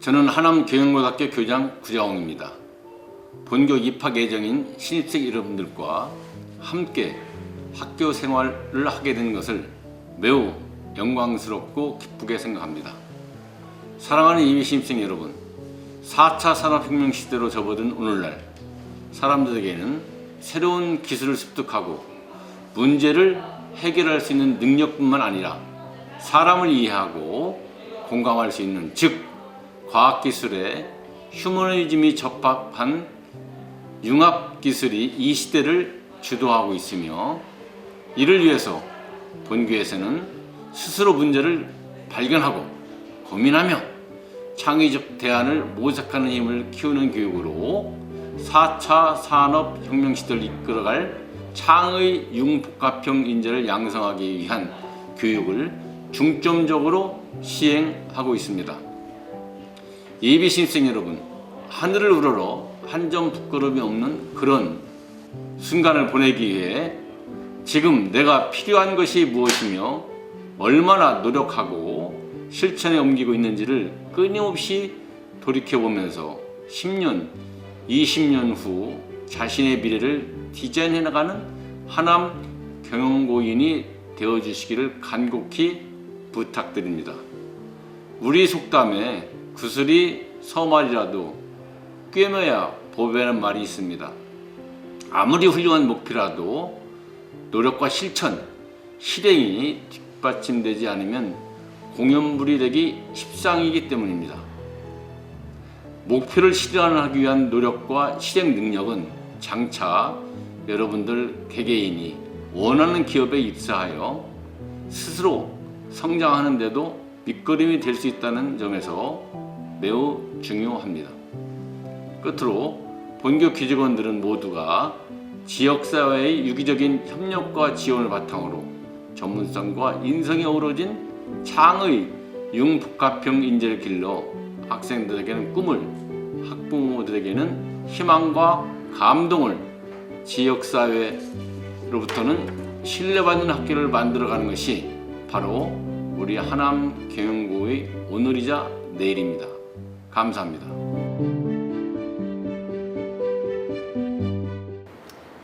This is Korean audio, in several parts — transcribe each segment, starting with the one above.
저는 하남경영고등학교 교장 구자홍입니다. 본교 입학 예정인 신입생 여러분들과 함께 학교 생활을 하게 된 것을 매우 영광스럽고 기쁘게 생각합니다. 사랑하는 예비 신입생 여러분, 4차 산업혁명 시대로 접어든 오늘날 사람들에게는 새로운 기술을 습득하고 문제를 해결할 수 있는 능력뿐만 아니라 사람을 이해하고 공감할 수 있는, 즉 과학기술에 휴머니즘이 접합한 융합기술이 이 시대를 주도하고 있으며, 이를 위해서 본교에서는 스스로 문제를 발견하고 고민하며 창의적 대안을 모색하는 힘을 키우는 교육으로 4차 산업혁명 시대를 이끌어갈 창의 융복합형 인재를 양성하기 위한 교육을 중점적으로 시행하고 있습니다. 예비 신입생 여러분, 하늘을 우러러 한 점 부끄러움이 없는 그런 순간을 보내기 위해 지금 내가 필요한 것이 무엇이며 얼마나 노력하고 실천에 옮기고 있는지를 끊임없이 돌이켜보면서 10년, 20년 후 자신의 미래를 디자인해 나가는 하남 경영고인이 되어주시기를 간곡히 부탁드립니다. 우리 속담에 구슬이 서말이라도 꿰매야 보배라는 말이 있습니다. 아무리 훌륭한 목표라도 노력과 실천, 실행이 뒷받침되지 않으면 공연불이 되기 십상이기 때문입니다. 목표를 실현하기 위한 노력과 실행 능력은 장차 여러분들 개개인이 원하는 기업에 입사하여 스스로 성장하는 데도 밑거름이 될 수 있다는 점에서 매우 중요합니다. 끝으로 본교 교직원들은 모두가 지역사회의 유기적인 협력과 지원을 바탕으로 전문성과 인성이 어우러진 창의 융복합형 인재를 길러 학생들에게는 꿈을, 학부모들에게는 희망과 감동을, 지역사회로부터는 신뢰받는 학교를 만들어가는 것이 바로 우리 하남경영고의 오늘이자 내일입니다. 감사합니다.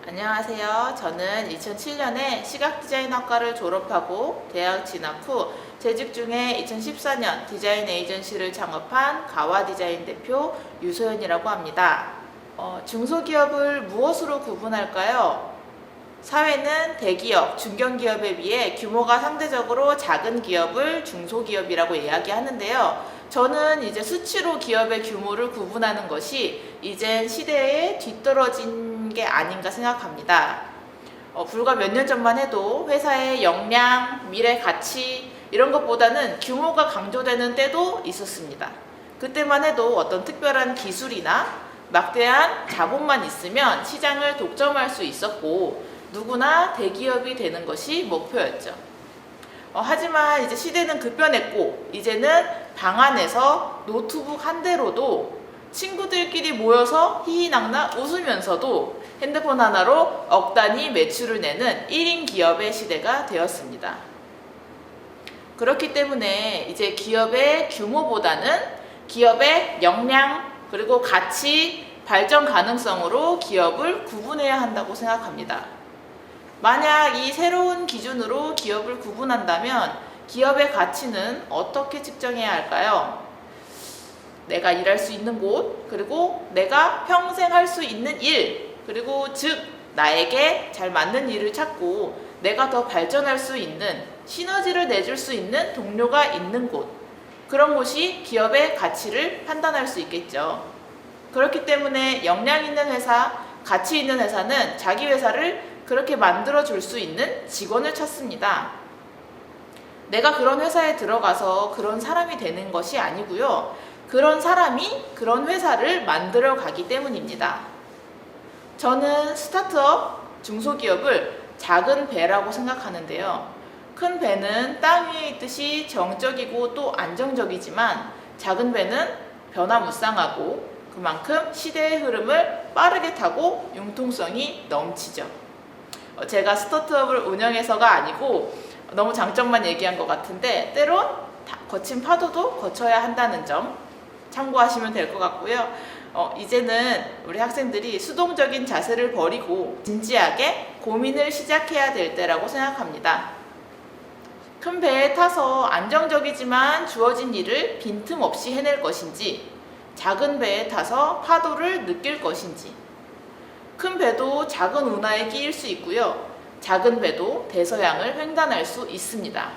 안녕하세요. 저는 2007년에 시각디자인학과를 졸업하고 대학 진학 후 재직 중에 2014년 디자인 에이전시를 창업한 가와디자인 대표 유소연이라고 합니다. 중소기업을 무엇으로 구분할까요? 사회는 대기업, 중견기업에 비해 규모가 상대적으로 작은 기업을 중소기업이라고 이야기하는데요. 저는 이제 수치로 기업의 규모를 구분하는 것이 이젠 시대에 뒤떨어진 게 아닌가 생각합니다. 불과 몇 년 전만 해도 회사의 역량, 미래 가치 이런 것보다는 규모가 강조되는 때도 있었습니다. 그때만 해도 어떤 특별한 기술이나 막대한 자본만 있으면 시장을 독점할 수 있었고 누구나 대기업이 되는 것이 목표였죠. 하지만 이제 시대는 급변했고 이제는 방 안에서 노트북 한 대로도 친구들끼리 모여서 희희낙낙 웃으면서도 핸드폰 하나로 억 단위 매출을 내는 1인 기업의 시대가 되었습니다. 그렇기 때문에 이제 기업의 규모보다는 기업의 역량 그리고 가치, 발전 가능성으로 기업을 구분해야 한다고 생각합니다. 만약 이 새로운 기준으로 기업을 구분한다면 기업의 가치는 어떻게 측정해야 할까요? 내가 일할 수 있는 곳, 그리고 내가 평생 할 수 있는 일, 그리고 즉 나에게 잘 맞는 일을 찾고 내가 더 발전할 수 있는 시너지를 내줄 수 있는 동료가 있는 곳, 그런 곳이 기업의 가치를 판단할 수 있겠죠. 그렇기 때문에 역량 있는 회사, 가치 있는 회사는 자기 회사를 그렇게 만들어줄 수 있는 직원을 찾습니다. 내가 그런 회사에 들어가서 그런 사람이 되는 것이 아니고요. 그런 사람이 그런 회사를 만들어 가기 때문입니다. 저는 스타트업, 중소기업을 작은 배라고 생각하는데요. 큰 배는 땅 위에 있듯이 정적이고 또 안정적이지만 작은 배는 변화무쌍하고 그만큼 시대의 흐름을 빠르게 타고 융통성이 넘치죠. 제가 스타트업을 운영해서가 아니고 너무 장점만 얘기한 것 같은데 때론 거친 파도도 거쳐야 한다는 점 참고하시면 될 것 같고요. 이제는 우리 학생들이 수동적인 자세를 버리고 진지하게 고민을 시작해야 될 때라고 생각합니다. 큰 배에 타서 안정적이지만 주어진 일을 빈틈없이 해낼 것인지, 작은 배에 타서 파도를 느낄 것인지. 큰 배도 작은 운하에 끼일 수 있고요. 작은 배도 대서양을 횡단할 수 있습니다.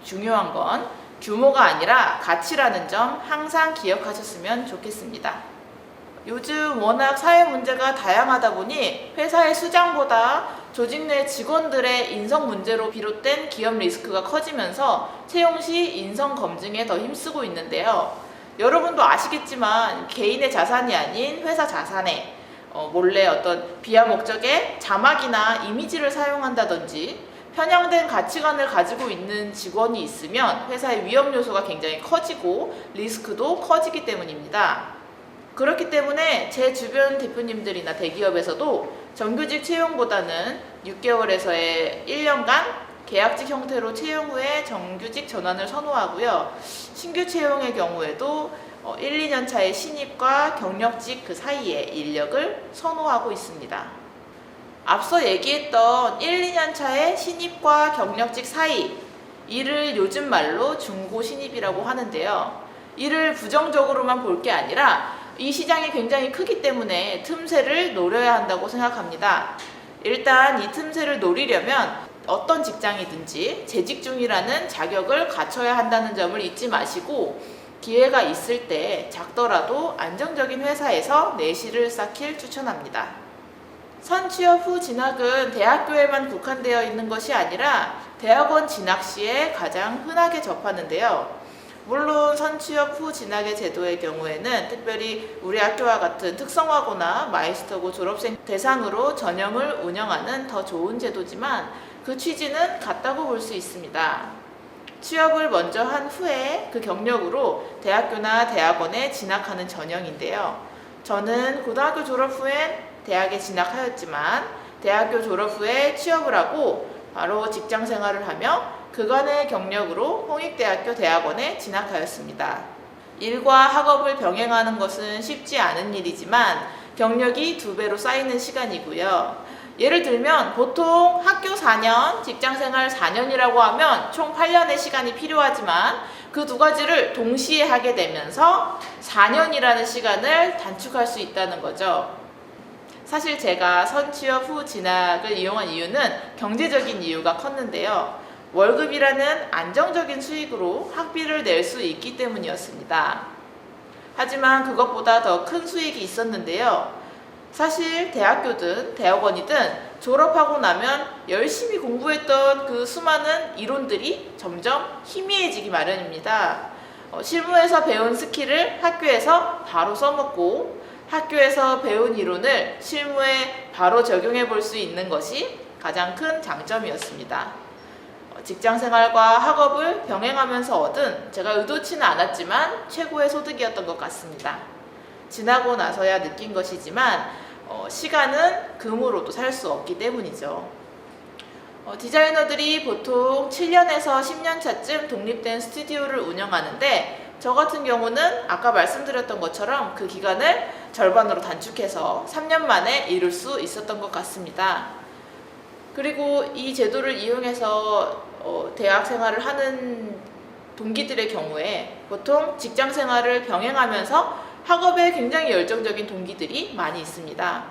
중요한 건 규모가 아니라 가치라는 점 항상 기억하셨으면 좋겠습니다. 요즘 워낙 사회 문제가 다양하다 보니 회사의 수장보다 조직 내 직원들의 인성 문제로 비롯된 기업 리스크가 커지면서 채용 시 인성 검증에 더 힘쓰고 있는데요. 여러분도 아시겠지만 개인의 자산이 아닌 회사 자산에 몰래 어떤 비하 목적의 자막이나 이미지를 사용한다든지 편향된 가치관을 가지고 있는 직원이 있으면 회사의 위험 요소가 굉장히 커지고 리스크도 커지기 때문입니다. 그렇기 때문에 제 주변 대표님들이나 대기업에서도 정규직 채용보다는 6개월에서의 1년간 계약직 형태로 채용 후에 정규직 전환을 선호하고요. 신규 채용의 경우에도 1, 2년 차의 신입과 경력직 그 사이에 인력을 선호하고 있습니다. 앞서 얘기했던 1, 2년 차의 신입과 경력직 사이, 이를 요즘 말로 중고 신입이라고 하는데요. 이를 부정적으로만 볼 게 아니라 이 시장이 굉장히 크기 때문에 틈새를 노려야 한다고 생각합니다. 일단 이 틈새를 노리려면 어떤 직장이든지 재직 중이라는 자격을 갖춰야 한다는 점을 잊지 마시고 기회가 있을 때 작더라도 안정적인 회사에서 내실을 쌓길 추천합니다. 선취업 후 진학은 대학교에만 국한되어 있는 것이 아니라 대학원 진학 시에 가장 흔하게 접하는데요. 물론 선취업 후 진학의 제도의 경우에는 특별히 우리 학교와 같은 특성화고나 마이스터고 졸업생 대상으로 전형을 운영하는 더 좋은 제도지만 그 취지는 같다고 볼 수 있습니다. 취업을 먼저 한 후에 그 경력으로 대학교나 대학원에 진학하는 전형인데요. 저는 고등학교 졸업 후엔 대학에 진학하였지만 대학교 졸업 후에 취업을 하고 바로 직장 생활을 하며 그간의 경력으로 홍익대학교 대학원에 진학하였습니다. 일과 학업을 병행하는 것은 쉽지 않은 일이지만 경력이 2배로 쌓이는 시간이고요. 예를 들면 보통 학교 4년, 직장생활 4년이라고 하면 총 8년의 시간이 필요하지만 그 두 가지를 동시에 하게 되면서 4년이라는 시간을 단축할 수 있다는 거죠. 사실 제가 선취업 후 진학을 이용한 이유는 경제적인 이유가 컸는데요. 월급이라는 안정적인 수익으로 학비를 낼 수 있기 때문이었습니다. 하지만 그것보다 더 큰 수익이 있었는데요. 사실 대학교든 대학원이든 졸업하고 나면 열심히 공부했던 그 수많은 이론들이 점점 희미해지기 마련입니다. 실무에서 배운 스킬을 학교에서 바로 써먹고 학교에서 배운 이론을 실무에 바로 적용해 볼 수 있는 것이 가장 큰 장점이었습니다. 직장생활과 학업을 병행하면서 얻은 제가 의도치는 않았지만 최고의 소득이었던 것 같습니다. 지나고 나서야 느낀 것이지만 시간은 금으로도 살 수 없기 때문이죠. 디자이너들이 보통 7년에서 10년 차쯤 독립된 스튜디오를 운영하는데 저 같은 경우는 아까 말씀드렸던 것처럼 그 기간을 절반으로 단축해서 3년 만에 이룰 수 있었던 것 같습니다. 그리고 이 제도를 이용해서 대학 생활을 하는 동기들의 경우에 보통 직장 생활을 병행하면서 학업에 굉장히 열정적인 동기들이 많이 있습니다.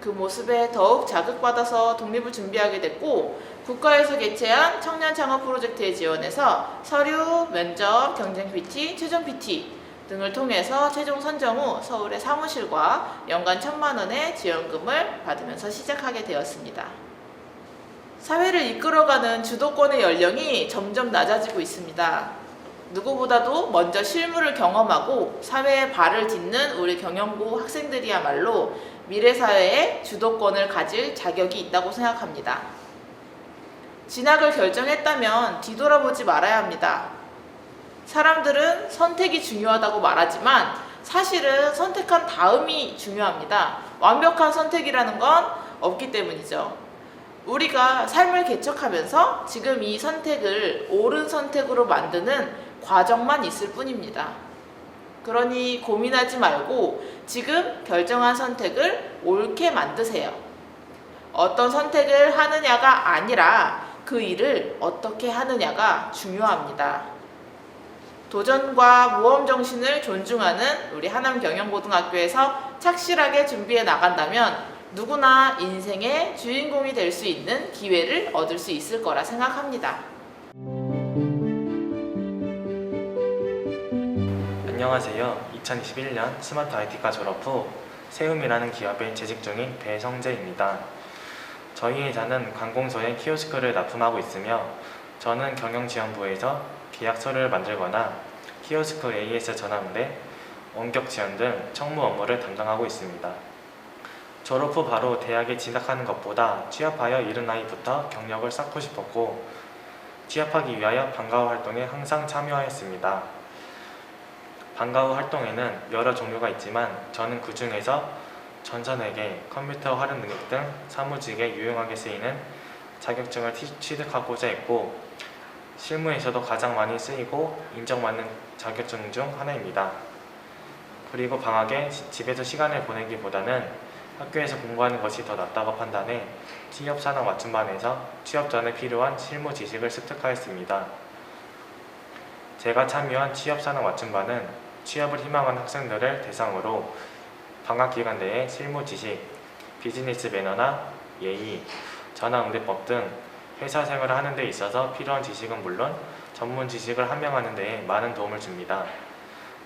그 모습에 더욱 자극받아서 독립을 준비하게 됐고 국가에서 개최한 청년 창업 프로젝트에 지원해서 서류, 면접, 경쟁 PT, 최종 PT 등을 통해서 최종 선정 후 서울의 사무실과 연간 1,000만 원의 지원금을 받으면서 시작하게 되었습니다. 사회를 이끌어가는 주도권의 연령이 점점 낮아지고 있습니다. 누구보다도 먼저 실무를 경험하고 사회에 발을 딛는 우리 경영고 학생들이야말로 미래 사회의 주도권을 가질 자격이 있다고 생각합니다. 진학을 결정했다면 뒤돌아보지 말아야 합니다. 사람들은 선택이 중요하다고 말하지만 사실은 선택한 다음이 중요합니다. 완벽한 선택이라는 건 없기 때문이죠. 우리가 삶을 개척하면서 지금 이 선택을 옳은 선택으로 만드는 과정만 있을 뿐입니다. 그러니 고민하지 말고 지금 결정한 선택을 옳게 만드세요. 어떤 선택을 하느냐가 아니라 그 일을 어떻게 하느냐가 중요합니다. 도전과 모험 정신을 존중하는 우리 하남경영고등학교에서 착실하게 준비해 나간다면 누구나 인생의 주인공이 될 수 있는 기회를 얻을 수 있을 거라 생각합니다. 안녕하세요. 2021년 스마트 IT과 졸업 후 세움이라는 기업에 재직 중인 배성재입니다. 저희 회사는 관공서에 키오스크를 납품하고 있으며 저는 경영지원부에서 계약서를 만들거나 키오스크 AS 전환대, 원격 지원 등 청무 업무를 담당하고 있습니다. 졸업 후 바로 대학에 진학하는 것보다 취업하여 이른 나이부터 경력을 쌓고 싶었고 취업하기 위하여 방과 후 활동에 항상 참여하였습니다. 방과 후 활동에는 여러 종류가 있지만 저는 그 중에서 전선에게 컴퓨터 활용 능력 등 사무직에 유용하게 쓰이는 자격증을 취득하고자 했고 실무에서도 가장 많이 쓰이고 인정받는 자격증 중 하나입니다. 그리고 방학에 집에서 시간을 보내기보다는 학교에서 공부하는 것이 더 낫다고 판단해 취업산업 맞춤반에서 취업 전에 필요한 실무 지식을 습득하였습니다. 제가 참여한 취업산업 맞춤반은 취업을 희망하는 학생들을 대상으로 방학 기간 내에 실무 지식, 비즈니스 매너나 예의, 전화응대법 등 회사 생활을 하는 데 있어서 필요한 지식은 물론 전문 지식을 함양하는 데에 많은 도움을 줍니다.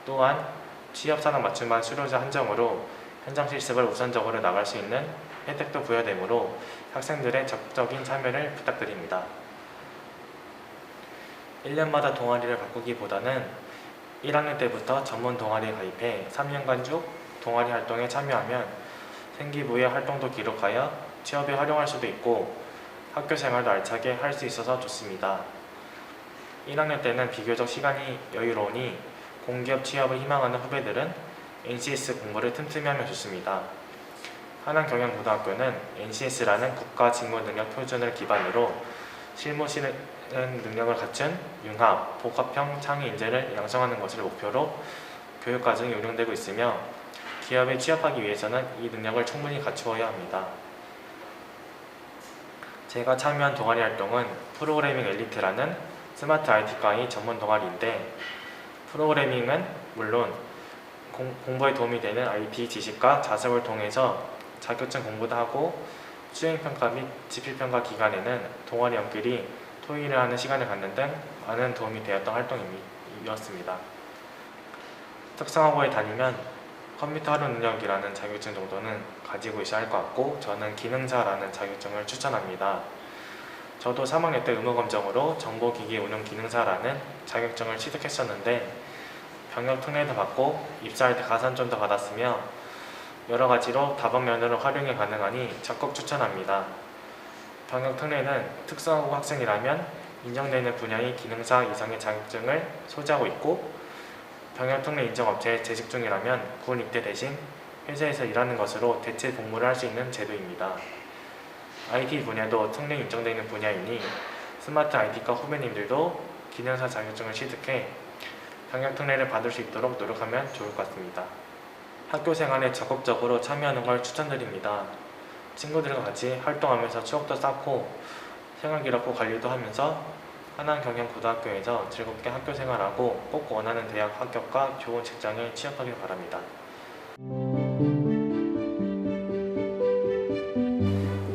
또한 취업산업 맞춤반 수료자 한정으로 현장 실습을 우선적으로 나갈 수 있는 혜택도 부여되므로 학생들의 적극적인 참여를 부탁드립니다. 1년마다 동아리를 바꾸기보다는 1학년 때부터 전문 동아리에 가입해 3년간 쭉 동아리 활동에 참여하면 생기부의 활동도 기록하여 취업에 활용할 수도 있고 학교 생활도 알차게 할 수 있어서 좋습니다. 1학년 때는 비교적 시간이 여유로우니 공기업 취업을 희망하는 후배들은 NCS 공부를 틈틈이 하면 좋습니다. 하남경영고등학교는 NCS라는 국가직무능력 표준을 기반으로 실무 실행 능력을 갖춘 융합, 복합형 창의 인재를 양성하는 것을 목표로 교육과정이 운영되고 있으며 기업에 취업하기 위해서는 이 능력을 충분히 갖추어야 합니다. 제가 참여한 동아리 활동은 프로그래밍 엘리트라는 스마트 IT과의 전문 동아리인데 프로그래밍은 물론 공부에 도움이 되는 IT 지식과 자습을 통해서 자격증 공부도 하고 수행평가 및 지필평가 기간에는 동아리 연끼리 토의를 하는 시간을 갖는 등 많은 도움이 되었던 활동이었습니다. 특성화고에 다니면 컴퓨터 활용 능력이라는 자격증 정도는 가지고 있어야 할 것 같고 저는 기능사라는 자격증을 추천합니다. 저도 3학년 때 의무검정으로 정보기기 운용 기능사라는 자격증을 취득했었는데 병역 특례도 받고 입사할 때 가산점도 받았으며 여러 가지로 다방면으로 활용이 가능하니 적극 추천합니다. 병역 특례는 특성화고 학생이라면 인정되는 분야의 기능사 이상의 자격증을 소지하고 있고 병역 특례 인정 업체에 재직 중이라면 군 입대 대신 회사에서 일하는 것으로 대체 복무를 할 수 있는 제도입니다. IT 분야도 특례 인정되는 분야이니 스마트 IT과 후배님들도 기능사 자격증을 취득해 병역 특례를 받을 수 있도록 노력하면 좋을 것 같습니다. 학교 생활에 적극적으로 참여하는 걸 추천드립니다. 친구들과 같이 활동하면서 추억도 쌓고 생활기록부 관리도 하면서 하남경영고등학교에서 즐겁게 학교 생활하고 꼭 원하는 대학 합격과 좋은 직장에 취업하길 바랍니다.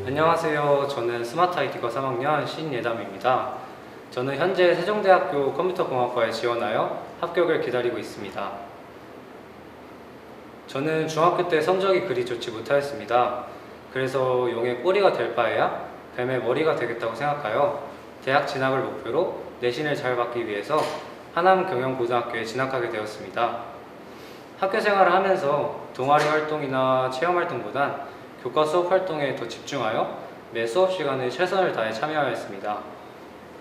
안녕하세요. 저는 스마트 IT과 3학년 신예담입니다. 저는 현재 세종대학교 컴퓨터공학과에 지원하여 합격을 기다리고 있습니다. 저는 중학교 때 성적이 그리 좋지 못하였습니다. 그래서 용의 꼬리가 될 바에야 뱀의 머리가 되겠다고 생각하여 대학 진학을 목표로 내신을 잘 받기 위해서 하남경영고등학교에 진학하게 되었습니다. 학교 생활을 하면서 동아리 활동이나 체험 활동보단 교과 수업 활동에 더 집중하여 매 수업 시간에 최선을 다해 참여하였습니다.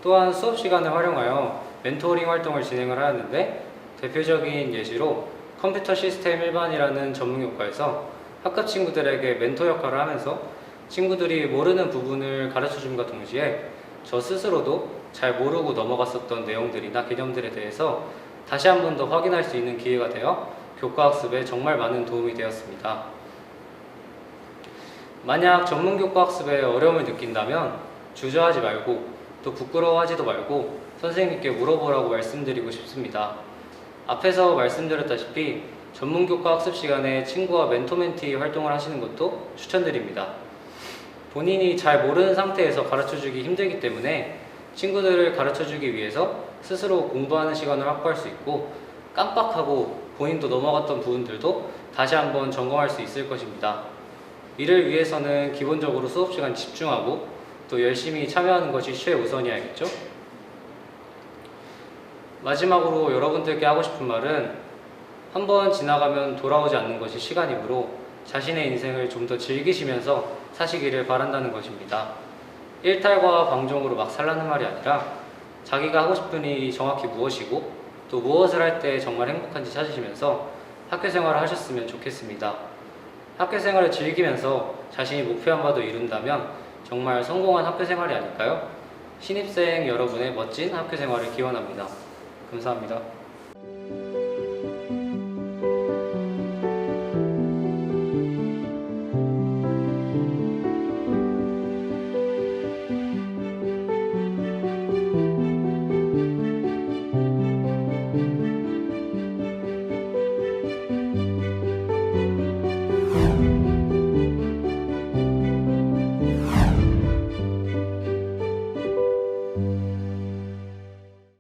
또한 수업 시간을 활용하여 멘토링 활동을 진행을 하였는데, 대표적인 예시로 컴퓨터 시스템 일반이라는 전문교과에서 학급 친구들에게 멘토 역할을 하면서 친구들이 모르는 부분을 가르쳐줌과 동시에 저 스스로도 잘 모르고 넘어갔었던 내용들이나 개념들에 대해서 다시 한 번 더 확인할 수 있는 기회가 되어 교과학습에 정말 많은 도움이 되었습니다. 만약 전문교과 학습에 어려움을 느낀다면 주저하지 말고 또 부끄러워하지도 말고 선생님께 물어보라고 말씀드리고 싶습니다. 앞에서 말씀드렸다시피 전문교과 학습 시간에 친구와 멘토-멘티 활동을 하시는 것도 추천드립니다. 본인이 잘 모르는 상태에서 가르쳐주기 힘들기 때문에 친구들을 가르쳐주기 위해서 스스로 공부하는 시간을 확보할 수 있고, 깜빡하고 본인도 넘어갔던 부분들도 다시 한번 점검할 수 있을 것입니다. 이를 위해서는 기본적으로 수업 시간 집중하고 또 열심히 참여하는 것이 최우선이어야겠죠? 마지막으로 여러분들께 하고 싶은 말은, 한번 지나가면 돌아오지 않는 것이 시간이므로 자신의 인생을 좀 더 즐기시면서 사시기를 바란다는 것입니다. 일탈과 방종으로 막 살라는 말이 아니라 자기가 하고 싶은 일이 정확히 무엇이고 또 무엇을 할 때 정말 행복한지 찾으시면서 학교 생활을 하셨으면 좋겠습니다. 학교 생활을 즐기면서 자신이 목표한 바도 이룬다면 정말 성공한 학교 생활이 아닐까요? 신입생 여러분의 멋진 학교 생활을 기원합니다. 감사합니다.